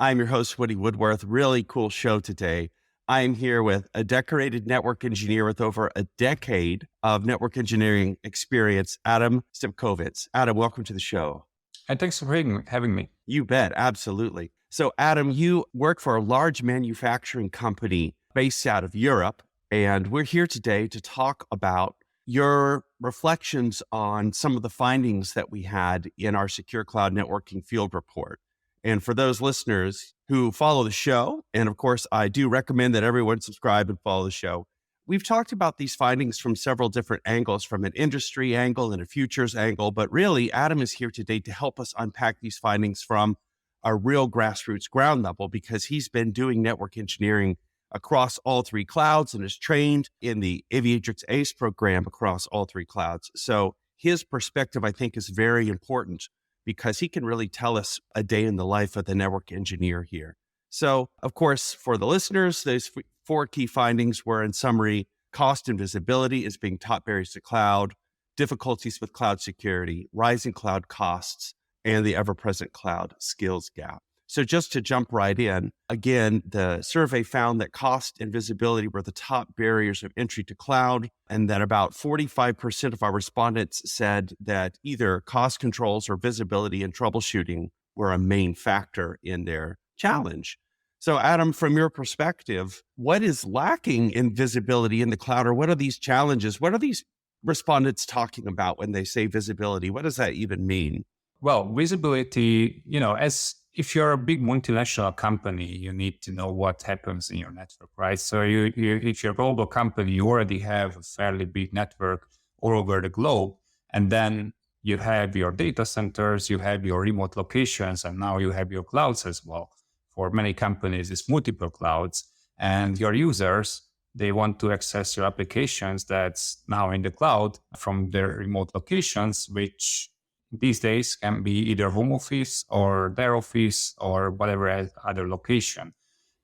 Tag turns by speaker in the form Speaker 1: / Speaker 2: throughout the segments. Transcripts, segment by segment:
Speaker 1: I'm your host, Woody Woodworth. Really cool show today. I am here with a decorated network engineer with over a decade of network engineering experience, Adam Stipkovits. Adam, welcome to the show.
Speaker 2: And thanks for having me.
Speaker 1: You bet. Absolutely. So, Adam, you work for a large manufacturing company based out of Europe, and we're here today to talk about your reflections on some of the findings that we had in our Secure Cloud Networking Field Report. And for those listeners who follow the show, and of course, I do recommend that everyone subscribe and follow the show. We've talked about these findings from several different angles, from an industry angle and a futures angle, but really Adam is here today to help us unpack these findings from a real grassroots ground level, because he's been doing network engineering across all three clouds and is trained in the Aviatrix ACE program across all three clouds. So his perspective, I think, is very important because he can really tell us a day in the life of the network engineer here. So, of course, for the listeners, those four key findings were, in summary, cost and visibility is being top barriers to cloud, difficulties with cloud security, rising cloud costs, and the ever-present cloud skills gap. So just to jump right in, again, the survey found that cost and visibility were the top barriers of entry to cloud, and that about 45% of our respondents said that either cost controls or visibility and troubleshooting were a main factor in their challenge. So Adam, from your perspective, what is lacking in visibility in the cloud, or what are these challenges? What are these respondents talking about when they say visibility? What does that even mean?
Speaker 2: Well, visibility, as if you're a big multinational company, you need to know what happens in your network, right? So if you're a global company, you already have a fairly big network all over the globe. And then you have your data centers, you have your remote locations, and now you have your clouds as well. For many companies, it's multiple clouds. And your users, they want to access your applications that's now in the cloud from their remote locations, which these days can be either home office or their office or whatever other location.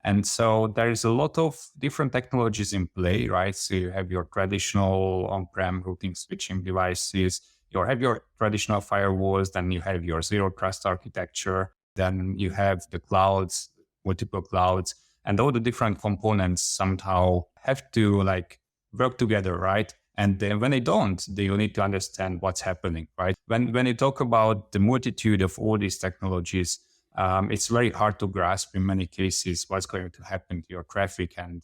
Speaker 2: And so there is a lot of different technologies in play, right? So you have your traditional on-prem routing switching devices, you have your traditional firewalls, then you have your zero trust architecture, then you have the clouds, multiple clouds, and all the different components somehow have to work together, right? And then when they don't, they need to understand what's happening, right? When you talk about the multitude of all these technologies, it's very hard to grasp in many cases what's going to happen to your traffic. And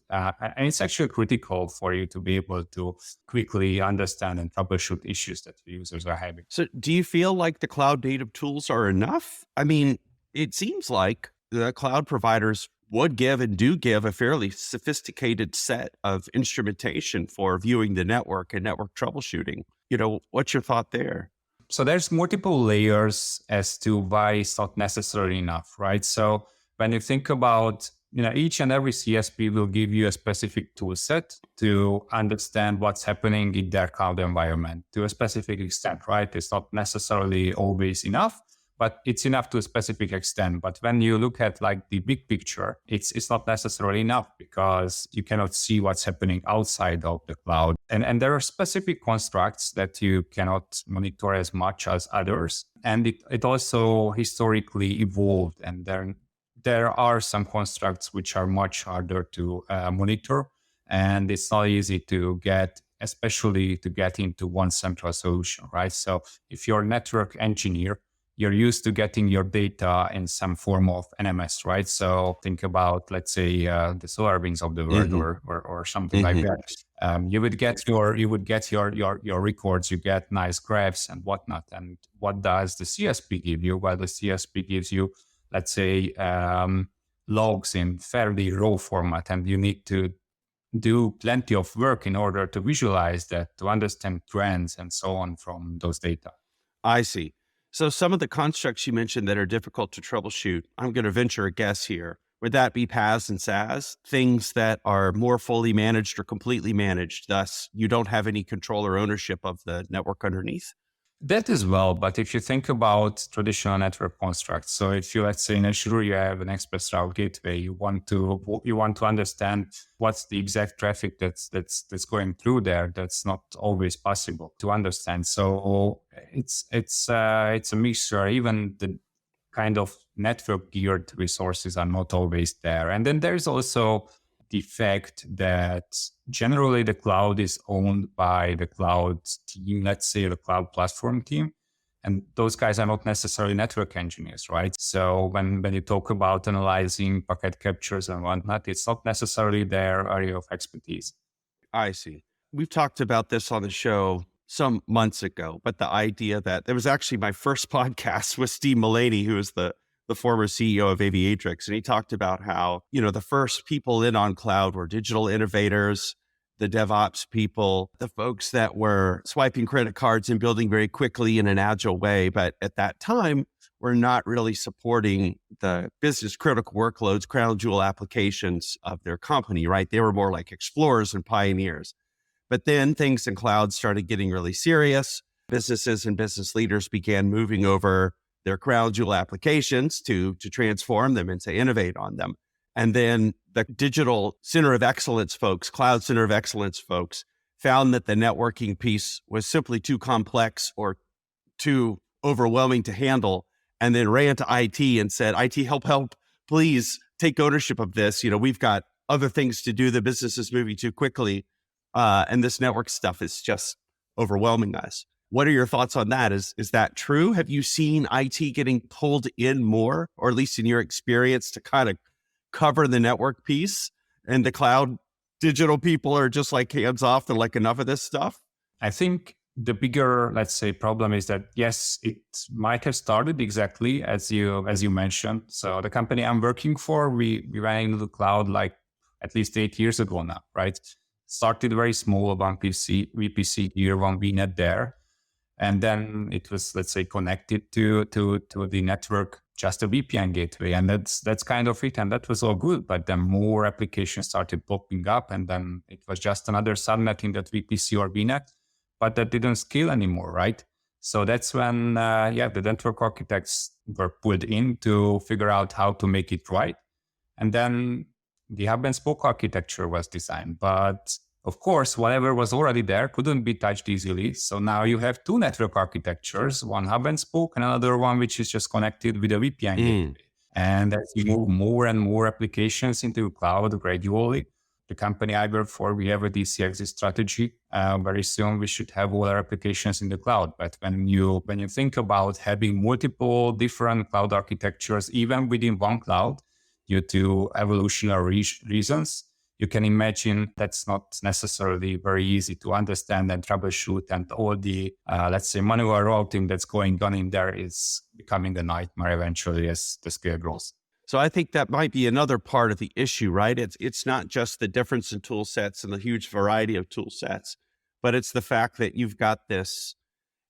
Speaker 2: it's actually critical for you to be able to quickly understand and troubleshoot issues that the users are having.
Speaker 1: So do you feel like the cloud native tools are enough? I mean, it seems like the cloud providers would give and do give a fairly sophisticated set of instrumentation for viewing the network and network troubleshooting. What's your thought there?
Speaker 2: So there's multiple layers as to why it's not necessarily enough, right? So when you think about, each and every CSP will give you a specific tool set to understand what's happening in their cloud environment to a specific extent, right? It's not necessarily always enough, but it's enough to a specific extent. But when you look at the big picture, it's not necessarily enough because you cannot see what's happening outside of the cloud. And there are specific constructs that you cannot monitor as much as others. And it also historically evolved. And there are some constructs which are much harder to monitor. And it's not easy to get, especially to get into one central solution, right? So if you're a network engineer, you're used to getting your data in some form of NMS, right? So think about, let's say, the SolarWinds of the world, or something like that. You would get your records, you get nice graphs and whatnot. And what does the CSP give you? Well, the CSP gives you, let's say, logs in fairly raw format, and you need to do plenty of work in order to visualize that, to understand trends and so on from those data.
Speaker 1: I see. So some of the constructs you mentioned that are difficult to troubleshoot, I'm going to venture a guess here. Would that be PaaS and SaaS? Things that are more fully managed or completely managed, thus you don't have any control or ownership of the network underneath?
Speaker 2: That as well, but if you think about traditional network constructs, so if you, let's say in Azure, you have an express route gateway, you want to understand what's the exact traffic that's going through there. That's not always possible to understand. So it's a mixture. Even the kind of network geared resources are not always there. And then there's also the fact that generally the cloud is owned by the cloud team, let's say the cloud platform team. And those guys are not necessarily network engineers, right? So when you talk about analyzing packet captures and whatnot, it's not necessarily their area of expertise.
Speaker 1: I see. We've talked about this on the show some months ago, but the idea that there was actually my first podcast with Steve Mullaney, who is the former CEO of Aviatrix. And he talked about how, the first people in on cloud were digital innovators, the DevOps people, the folks that were swiping credit cards and building very quickly in an agile way. But at that time, we're not really supporting the business critical workloads, crown jewel applications of their company, right? They were more like explorers and pioneers. But then things in cloud started getting really serious. Businesses and business leaders began moving over their crown jewel applications to transform them and to innovate on them. And then the digital center of excellence folks, cloud center of excellence folks, found that the networking piece was simply too complex or too overwhelming to handle, and then ran to IT and said, IT, help, please take ownership of this. We've got other things to do. The business is moving too quickly. And this network stuff is just overwhelming us. What are your thoughts on that? Is that true? Have you seen IT getting pulled in more, or at least in your experience, to kind of cover the network piece, and the cloud digital people are just like hands off? They're like, enough of this stuff?
Speaker 2: I think the bigger, let's say, problem is that, yes, it might have started exactly as you mentioned. So the company I'm working for, we ran into the cloud like at least 8 years ago now, right? Started very small, one VPC here, one VNet there. And then it was, let's say, connected to the network, just a VPN gateway. And that's kind of it. And that was all good. But then more applications started popping up. And then it was just another subnet in that VPC or VNet. But that didn't scale anymore, right? So that's when, the network architects were pulled in to figure out how to make it right. And then the hub and spoke architecture was designed. But of course, whatever was already there couldn't be touched easily. So now you have two network architectures, one hub and spoke and another one which is just connected with a VPN gateway. And as you move more and more applications into cloud gradually, the company I work for, we have a DC exit strategy. Very soon we should have all our applications in the cloud. But when you think about having multiple different cloud architectures, even within one cloud, due to evolutionary reasons, you can imagine that's not necessarily very easy to understand and troubleshoot, and all the, let's say, manual routing that's going on in there is becoming a nightmare eventually as the scale grows.
Speaker 1: So I think that might be another part of the issue, right? It's not just the difference in tool sets and the huge variety of tool sets, but it's the fact that you've got this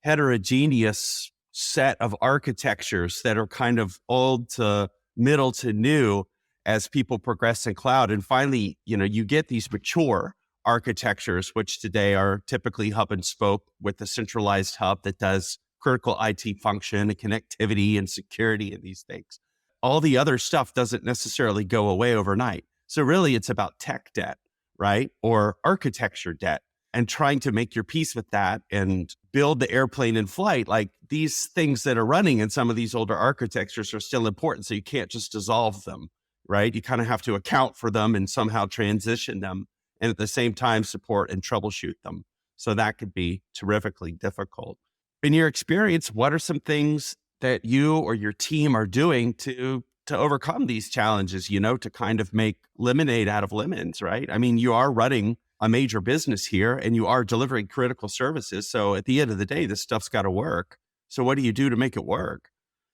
Speaker 1: heterogeneous set of architectures that are kind of old to middle to new as people progress in cloud. And finally, you get these mature architectures, which today are typically hub and spoke with a centralized hub that does critical IT function and connectivity and security and these things. All the other stuff doesn't necessarily go away overnight. So really it's about tech debt, right? Or architecture debt, and trying to make your peace with that and build the airplane in flight. Like, these things that are running in some of these older architectures are still important. So you can't just dissolve them, right? You kind of have to account for them and somehow transition them, and at the same time support and troubleshoot them. So that could be terrifically difficult. In your experience, what are some things that you or your team are doing to overcome these challenges, to kind of make lemonade out of lemons, right? I mean, you are running a major business here and you are delivering critical services. So at the end of the day, this stuff's got to work. So what do you do to make it work?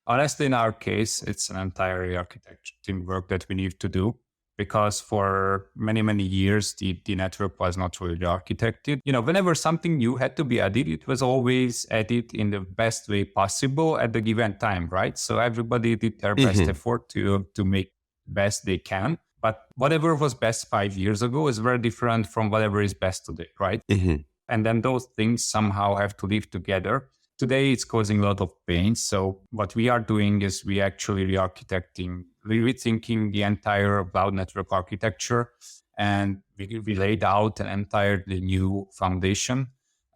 Speaker 2: Honestly, in our case, it's an entire architecture team work that we need to do, because for many, many years, the network was not really architected. Whenever something new had to be added, it was always added in the best way possible at the given time, right? So everybody did their best effort to make best they can. But whatever was best 5 years ago is very different from whatever is best today, right? And then those things somehow have to live together. Today, it's causing a lot of pain. So what we are doing is we actually re-architecting, rethinking the entire cloud network architecture. And we laid out an entirely new foundation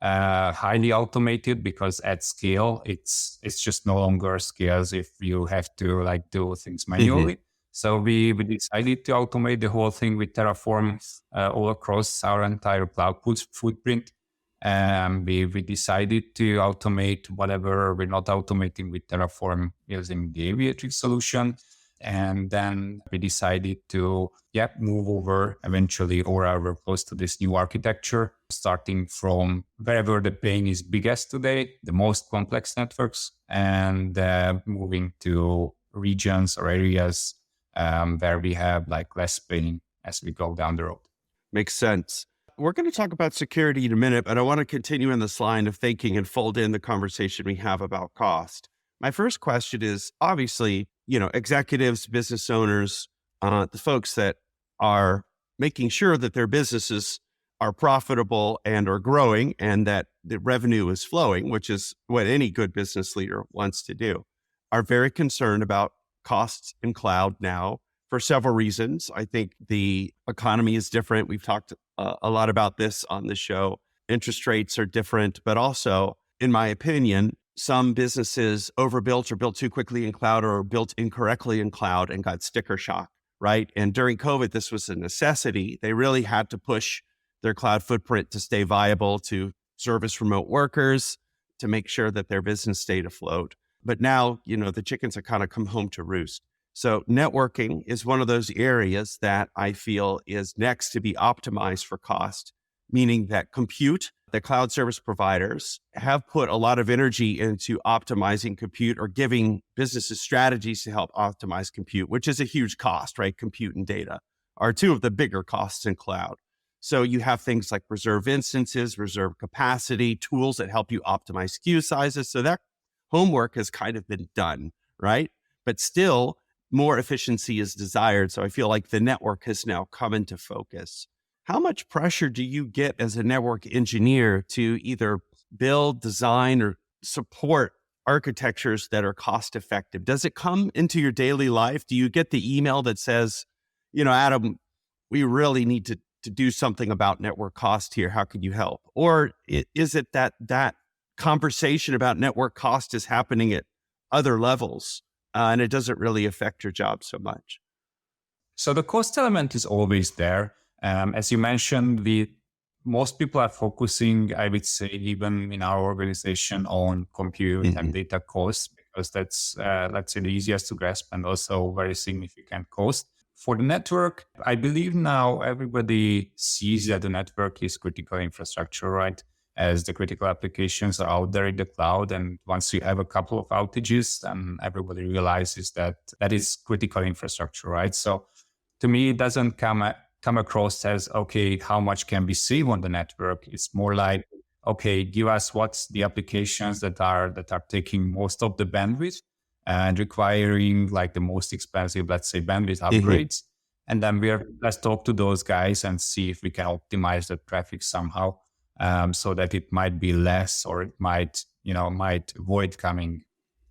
Speaker 2: highly automated, because at scale, it's just no longer scales if you have to like do things manually. So we decided to automate the whole thing with Terraform all across our entire cloud footprint. We decided to automate whatever we're not automating with Terraform using the Aviatrix solution. And then we decided to move over eventually or over close to this new architecture, starting from wherever the pain is biggest today, the most complex networks, and moving to regions or areas where we have like less pain as we go down the road.
Speaker 1: Makes sense. We're going to talk about security in a minute, but I want to continue in this line of thinking and fold in the conversation we have about cost. My first question is, obviously, executives, business owners, the folks that are making sure that their businesses are profitable and are growing and that the revenue is flowing, which is what any good business leader wants to do, are very concerned about costs in cloud now for several reasons. I think the economy is different. We've talked a lot about this on the show. Interest rates are different, but also, in my opinion, some businesses overbuilt or built too quickly in cloud or built incorrectly in cloud and got sticker shock, right? And during COVID, this was a necessity. They really had to push their cloud footprint to stay viable, to service remote workers, to make sure that their business stayed afloat. But now, the chickens have kind of come home to roost. So networking is one of those areas that I feel is next to be optimized for cost, meaning that compute, the cloud service providers have put a lot of energy into optimizing compute or giving businesses strategies to help optimize compute, which is a huge cost, right? Compute and data are two of the bigger costs in cloud. So you have things like reserve instances, reserve capacity, tools that help you optimize SKU sizes. So that homework has kind of been done, right? But still, more efficiency is desired. So I feel like the network has now come into focus. How much pressure do you get as a network engineer to either build, design, or support architectures that are cost effective? Does it come into your daily life? Do you get the email that says, Adam, we really need to do something about network cost here. How can you help? Or is it that conversation about network cost is happening at other levels and it doesn't really affect your job so much?
Speaker 2: So the cost element is always there. As you mentioned, most people are focusing, I would say, even in our organization, on compute and data costs, because that's, let's say, the easiest to grasp and also very significant cost. For the network, I believe now everybody sees that the network is critical infrastructure, right? As the critical applications are out there in the cloud. And once you have a couple of outages, then everybody realizes that is critical infrastructure, right? So to me, it doesn't come across as, okay, how much can we save on the network? It's more like, okay, give us what's the applications that are taking most of the bandwidth and requiring like the most expensive, let's say, bandwidth upgrades. And then let's talk to those guys and see if we can optimize the traffic somehow, so that it might be less, or it might avoid going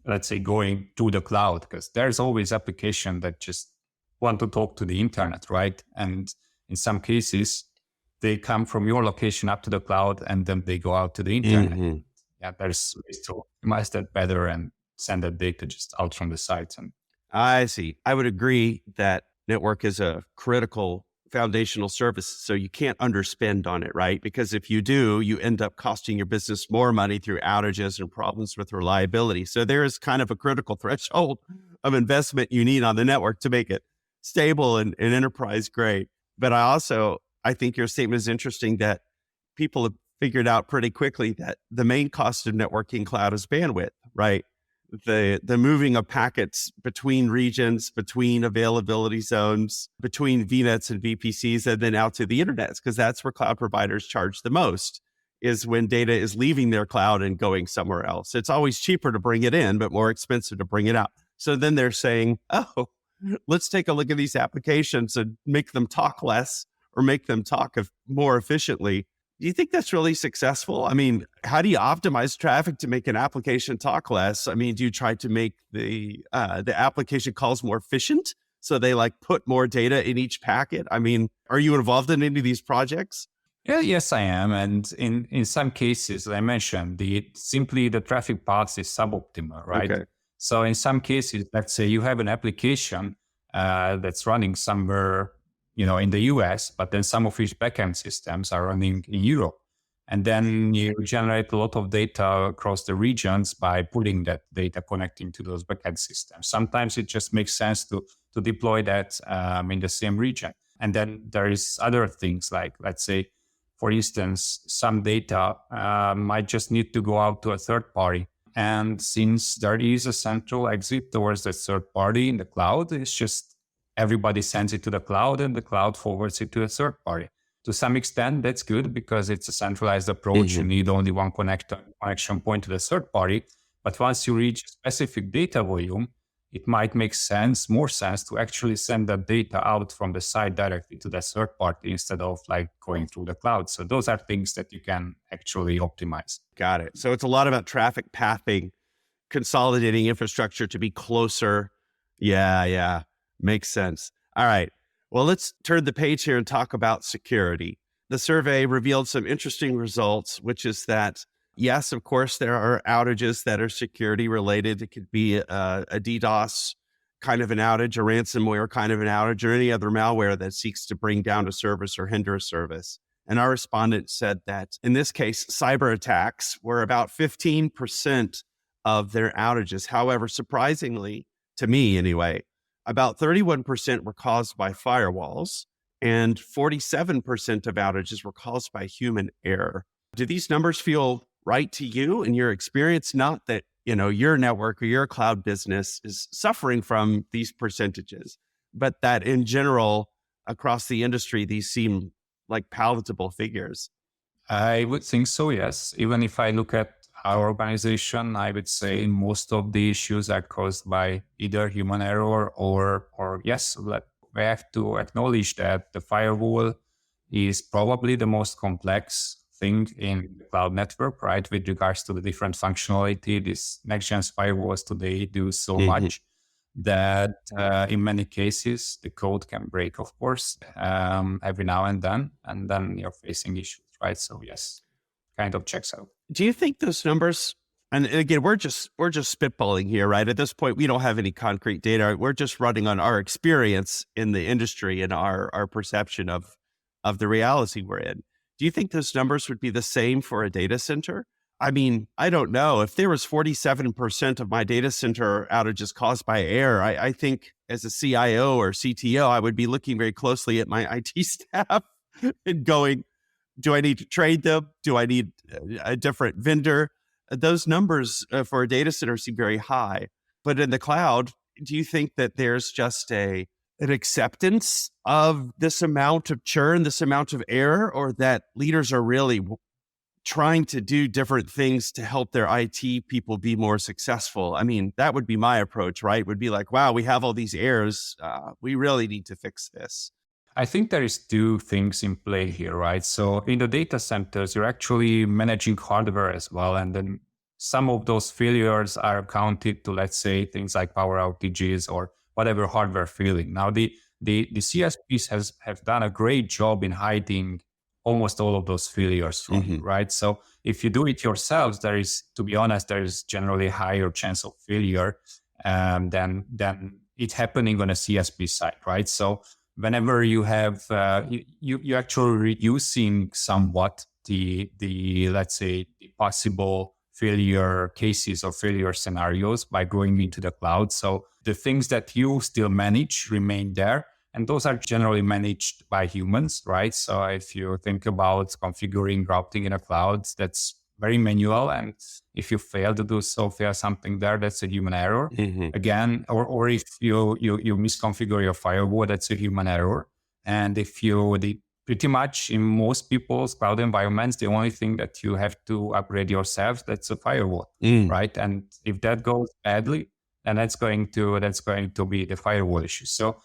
Speaker 2: to the cloud, because there's always application that just want to talk to the internet, right? And in some cases, they come from your location up to the cloud and then they go out to the internet. There's ways to optimize that better and send that data just out from the sites. And
Speaker 1: I see. I would agree that network is a critical foundational service, so you can't underspend on it, right? Because if you do, you end up costing your business more money through outages and problems with reliability. So there is kind of a critical threshold of investment you need on the network to make it stable and enterprise grade. But I think your statement is interesting that people have figured out pretty quickly that the main cost of networking cloud is bandwidth, right? The moving of packets between regions, between availability zones, between VNets and VPCs, and then out to the internet, because that's where cloud providers charge the most, is when data is leaving their cloud and going somewhere else. It's always cheaper to bring it in, but more expensive to bring it out. So then they're saying, oh, let's take a look at these applications and make them talk less or make them talk more efficiently. Do you think that's really successful? I mean, how do you optimize traffic to make an application talk less? I mean, do you try to make the application calls more efficient so they put more data in each packet? I mean, are you involved in any of these projects?
Speaker 2: Yeah, yes, I am. And in some cases, I mentioned the traffic path is suboptimal, right?
Speaker 1: Okay.
Speaker 2: So in some cases, let's say you have an application that's running somewhere, in the US, but then some of its backend systems are running in Europe. And then you generate a lot of data across the regions by pulling that data connecting to those backend systems. Sometimes it just makes sense to deploy that in the same region. And then there is other things like, let's say, for instance, some data might just need to go out to a third party. And since there is a central exit towards the third party in the cloud, it's just everybody sends it to the cloud and the cloud forwards it to a third party. To some extent, that's good because it's a centralized approach. You
Speaker 1: Hmm.
Speaker 2: need only one connection point to the third party. But once you reach a specific data volume, it might make more sense to actually send that data out from the site directly to the third party instead of like going through the cloud. So those are things that you can actually optimize.
Speaker 1: Got it. So it's a lot about traffic pathing, consolidating infrastructure to be closer. Yeah, yeah. Makes sense. All right. Well, let's turn the page here and talk about security. The survey revealed some interesting results, which is that, yes, of course, there are outages that are security related. It could be a DDoS kind of an outage, a ransomware kind of an outage, or any other malware that seeks to bring down a service or hinder a service. And our respondent said that in this case, cyber attacks were about 15% of their outages. However, surprisingly, to me anyway, about 31% were caused by firewalls and 47% of outages were caused by human error. Do these numbers feel right to you in your experience? Not that, your network or your cloud business is suffering from these percentages, but that in general, across the industry, these seem like palatable figures.
Speaker 2: I would think so, yes. Even if I look at our organization, I would say most of the issues are caused by either human error or yes, we have to acknowledge that the firewall is probably the most complex thing in the cloud network, right? With regards to the different functionality, these next-gen firewalls today do so
Speaker 1: Mhm.
Speaker 2: much that in many cases the code can break, of course, every now and then you're facing issues, right? So yes, kind of checks out.
Speaker 1: Do you think those numbers, and again, we're just spitballing here, right? At this point, we don't have any concrete data. We're just running on our experience in the industry and our perception of the reality we're in. Do you think those numbers would be the same for a data center? I mean, I don't know. If there was 47% of my data center outages caused by error, I think as a CIO or CTO, I would be looking very closely at my IT staff and going, do I need to trade them? Do I need a different vendor? Those numbers for a data center seem very high. But in the cloud, do you think that there's just an acceptance of this amount of churn, this amount of error, or that leaders are really trying to do different things to help their IT people be more successful? I mean, that would be my approach, right? Would be like, wow, we have all these errors. We really need to fix this.
Speaker 2: I think there is two things in play here, right? So in the data centers, you're actually managing hardware as well. And then some of those failures are accounted to, let's say, things like power outages or whatever hardware failing. Now, the CSPs have done a great job in hiding almost all of those failures from you,
Speaker 1: Hmm.
Speaker 2: right? So if you do it yourselves, to be honest, there is generally a higher chance of failure than it happening on a CSP side, right? So whenever you have you actually reducing somewhat the let's say the possible failure cases or failure scenarios by going into the cloud. So the things that you still manage remain there, and those are generally managed by humans, right? So if you think about configuring routing in a cloud, that's very manual, and if you fail to do so, fail something there, that's a human error
Speaker 1: Hmm.
Speaker 2: again. Or if you misconfigure your firewall, that's a human error. And if pretty much in most people's cloud environments, the only thing that you have to upgrade yourself, that's a firewall,
Speaker 1: Mm.
Speaker 2: right? And if that goes badly, then that's going to be the firewall issue. So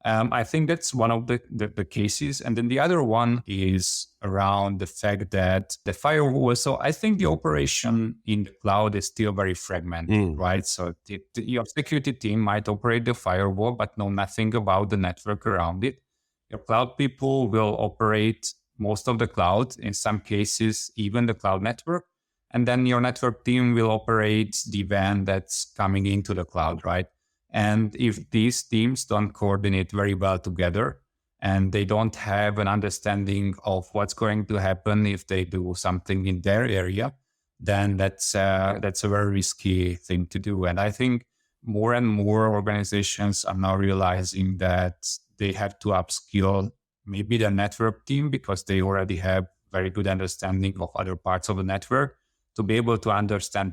Speaker 2: I think that's one of the cases. And then the other one is around the fact that the firewall. So I think the operation in the cloud is still very fragmented,
Speaker 1: Mm.
Speaker 2: right? So your security team might operate the firewall, but know nothing about the network around it. Your cloud people will operate most of the cloud, in some cases, even the cloud network. And then your network team will operate the WAN that's coming into the cloud, right? And if these teams don't coordinate very well together and they don't have an understanding of what's going to happen if they do something in their area, then that's a very risky thing to do. And I think more and more organizations are now realizing that they have to upskill maybe the network team because they already have very good understanding of other parts of the network to be able to understand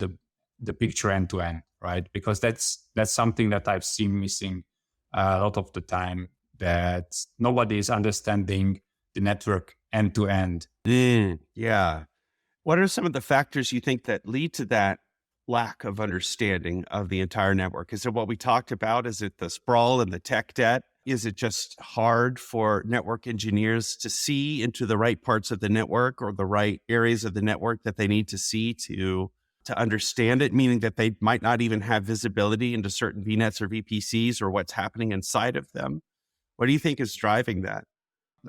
Speaker 2: the picture end to end, right? Because that's something that I've seen missing a lot of the time, that nobody is understanding the network end to end.
Speaker 1: Yeah. What are some of the factors you think that lead to that lack of understanding of the entire network? Is it what we talked about? Is it the sprawl and the tech debt? Is it just hard for network engineers to see into the right parts of the network or the right areas of the network that they need to see to understand it, meaning that they might not even have visibility into certain VNets or VPCs or what's happening inside of them? What do you think is driving that?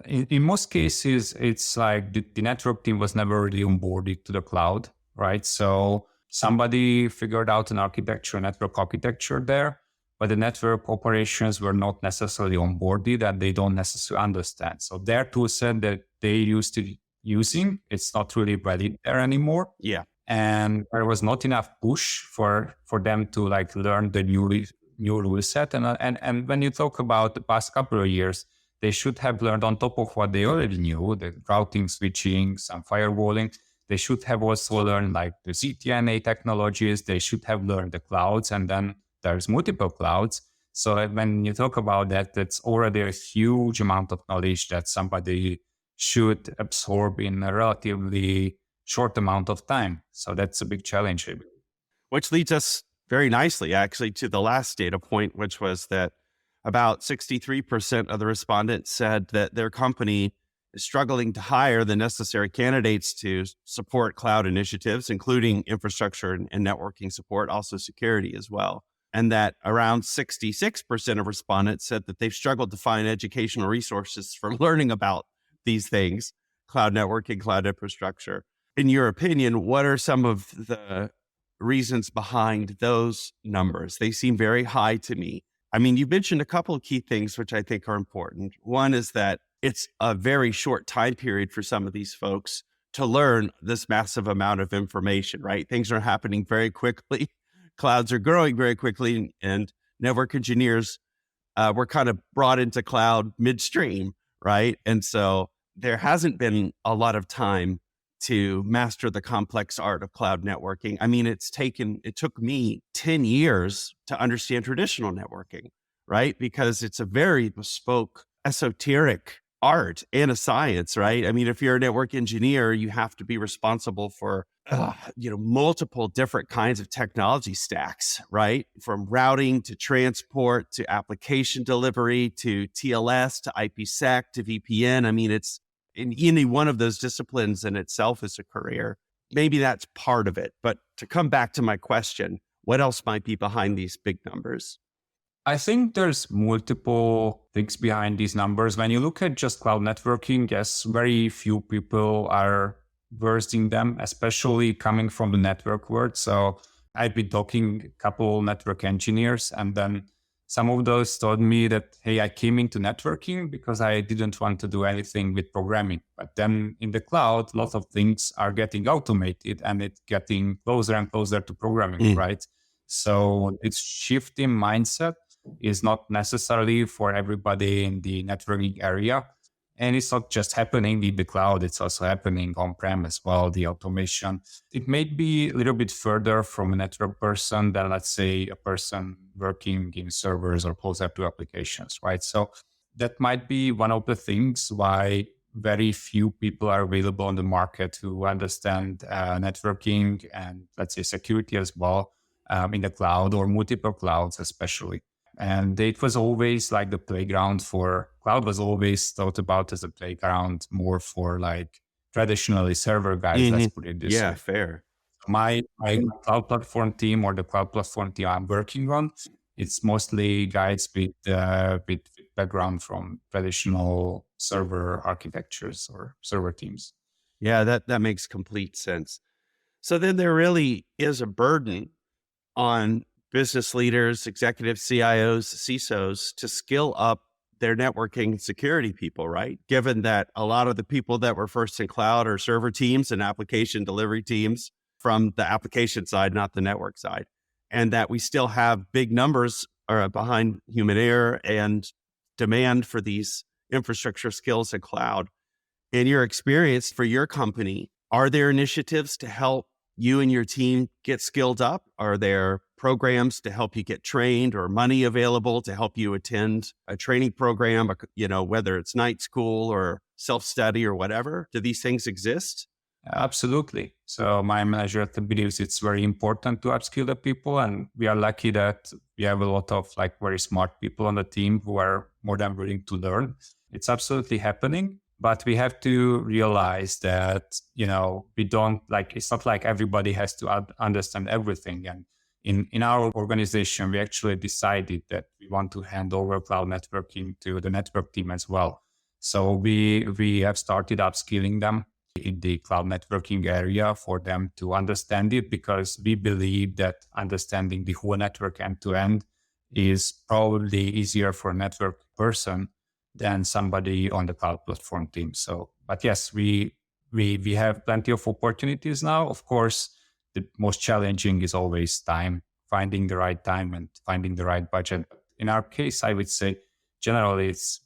Speaker 2: In most cases, it's like the network team was never really onboarded to the cloud, right? So somebody figured out an architecture, network architecture there, but the network operations were not necessarily onboarded and they don't necessarily understand. So their tool set that they used to using, it's not really valid there anymore.
Speaker 1: Yeah.
Speaker 2: And there was not enough push for them to like learn the new rule set. And when you talk about the past couple of years, they should have learned on top of what they already knew, the routing, switching, some firewalling. They should have also learned like the ZTNA technologies. They should have learned the clouds, and then there's multiple clouds. So when you talk about that, that's already a huge amount of knowledge that somebody should absorb in a relatively short amount of time. So that's a big challenge.
Speaker 1: Which leads us very nicely, actually, to the last data point, which was that about 63% of the respondents said that their company is struggling to hire the necessary candidates to support cloud initiatives, including infrastructure and networking support, also security as well. And that around 66% of respondents said that they've struggled to find educational resources for learning about these things, cloud networking, cloud infrastructure. In your opinion, what are some of the reasons behind those numbers? They seem very high to me. I mean, you mentioned a couple of key things, which I think are important. One is that it's a very short time period for some of these folks to learn this massive amount of information, right? Things are happening very quickly. Clouds are growing very quickly, and network engineers were kind of brought into cloud midstream, right? And so there hasn't been a lot of time to master the complex art of cloud networking. I mean, it took me 10 years to understand traditional networking, right? Because it's a very bespoke, esoteric art and a science, right? I mean, if you're a network engineer, you have to be responsible for, multiple different kinds of technology stacks, right? From routing to transport to application delivery to TLS to IPsec to VPN. I mean, it's in any one of those disciplines in itself is a career. Maybe that's part of it. But to come back to my question, what else might be behind these big numbers?
Speaker 2: I think there's multiple things behind these numbers. When you look at just cloud networking, yes, very few people are versed in them, especially coming from the network world. So I've been talking a couple network engineers, and then some of those told me that, hey, I came into networking because I didn't want to do anything with programming. But then in the cloud, lots of things are getting automated and it's getting closer and closer to programming, right? So it's shifting mindset is not necessarily for everybody in the networking area. And it's not just happening in the cloud, it's also happening on-prem as well, the automation. It may be a little bit further from a network person than, let's say, a person working in servers or closer to applications, right? So that might be one of the things why very few people are available on the market who understand networking and, let's say, security as well in the cloud or multiple clouds especially. And it was always like the playground for cloud was always thought about as a playground more for like traditionally server guys, let's put it this way.
Speaker 1: Yeah, fair.
Speaker 2: My cloud platform team or the cloud platform team I'm working on, it's mostly guys with background from traditional server architectures or server teams.
Speaker 1: Yeah, that makes complete sense. So then there really is a burden on business leaders, executives, CIOs, CISOs to skill up their networking and security people, right? Given that a lot of the people that were first in cloud are server teams and application delivery teams from the application side, not the network side. And that we still have big numbers behind human error and demand for these infrastructure skills in cloud. In your experience for your company, are there initiatives to help you and your team get skilled up? Are there programs to help you get trained or money available to help you attend a training program, whether it's night school or self-study or whatever? Do these things exist?
Speaker 2: Absolutely. So my manager believes it's very important to upskill the people, and we are lucky that we have a lot of like very smart people on the team who are more than willing to learn. It's absolutely happening. But we have to realize that, we don't it's not like everybody has to understand everything. And in our organization, we actually decided that we want to hand over cloud networking to the network team as well. So we have started upskilling them in the cloud networking area for them to understand it, because we believe that understanding the whole network end to end is probably easier for a network person than somebody on the cloud platform team. So, but yes, we have plenty of opportunities now. Of course, the most challenging is always time, finding the right time and finding the right budget. In our case, I would say generally it's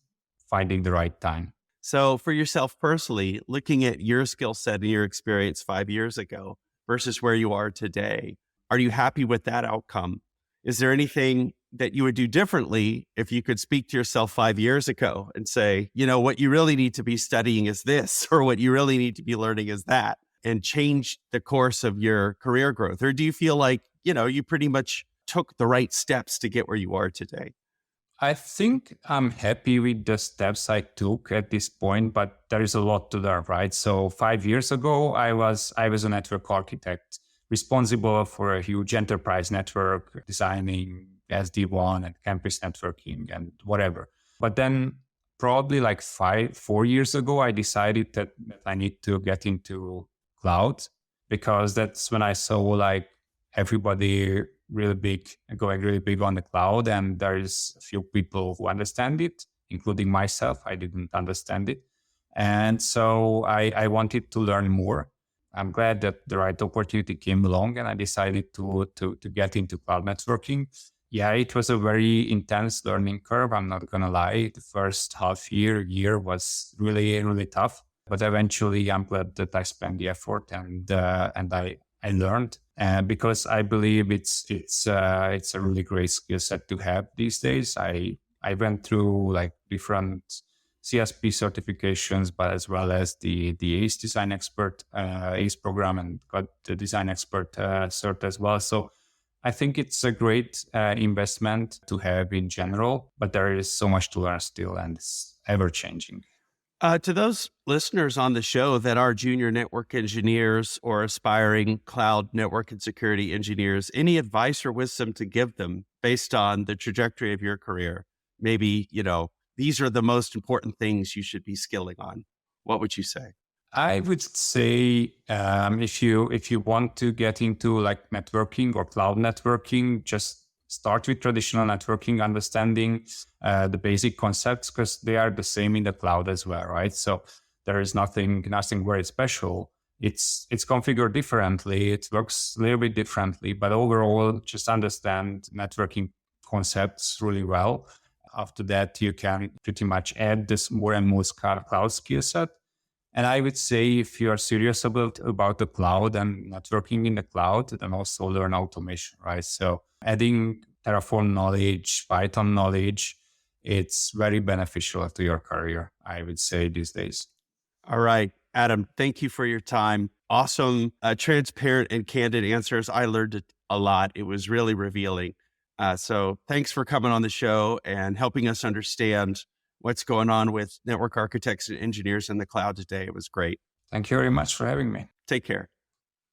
Speaker 2: finding the right time.
Speaker 1: So for yourself personally, looking at your skill set and your experience 5 years ago versus where you are today, are you happy with that outcome? Is there anything that you would do differently if you could speak to yourself 5 years ago and say, what you really need to be studying is this, or what you really need to be learning is that, and change the course of your career growth? Or do you feel like, you pretty much took the right steps to get where you are today?
Speaker 2: I think I'm happy with the steps I took at this point, but there is a lot to learn, right? So 5 years ago, I was a network architect responsible for a huge enterprise network, designing SD-WAN and campus networking and whatever. But then probably like 4 years ago, I decided that I need to get into cloud, because that's when I saw like everybody going really big on the cloud. And there is a few people who understand it, including myself. I didn't understand it. And so I wanted to learn more. I'm glad that the right opportunity came along and I decided to get into cloud networking. Yeah, it was a very intense learning curve. I'm not going to lie. The first year was really, really tough. But eventually I'm glad that I spent the effort and I learned. Because I believe it's a really great skill set to have these days. I went through like different CSP certifications, but as well as the ACE Design Expert ACE program, and got the Design Expert cert as well. So I think it's a great investment to have in general, but there is so much to learn still, and it's ever changing.
Speaker 1: To those listeners on the show that are junior network engineers or aspiring cloud network and security engineers, any advice or wisdom to give them based on the trajectory of your career? Maybe, these are the most important things you should be skilling on. What would you say?
Speaker 2: I would say if you want to get into like networking or cloud networking, just start with traditional networking, understanding the basic concepts, because they are the same in the cloud as well, right? So there is nothing very special. It's configured differently. It works a little bit differently, but overall, just understand networking concepts really well. After that, you can pretty much add this more and more cloud skill set. And I would say if you are serious about the cloud and networking in the cloud, then also learn automation, right? So adding Terraform knowledge, Python knowledge, it's very beneficial to your career, I would say these days.
Speaker 1: All right, Adam, thank you for your time. Awesome, transparent and candid answers. I learned a lot. It was really revealing. So thanks for coming on the show and helping us understand what's going on with network architects and engineers in the cloud today. It was great.
Speaker 2: Thank you very much for having me.
Speaker 1: Take care.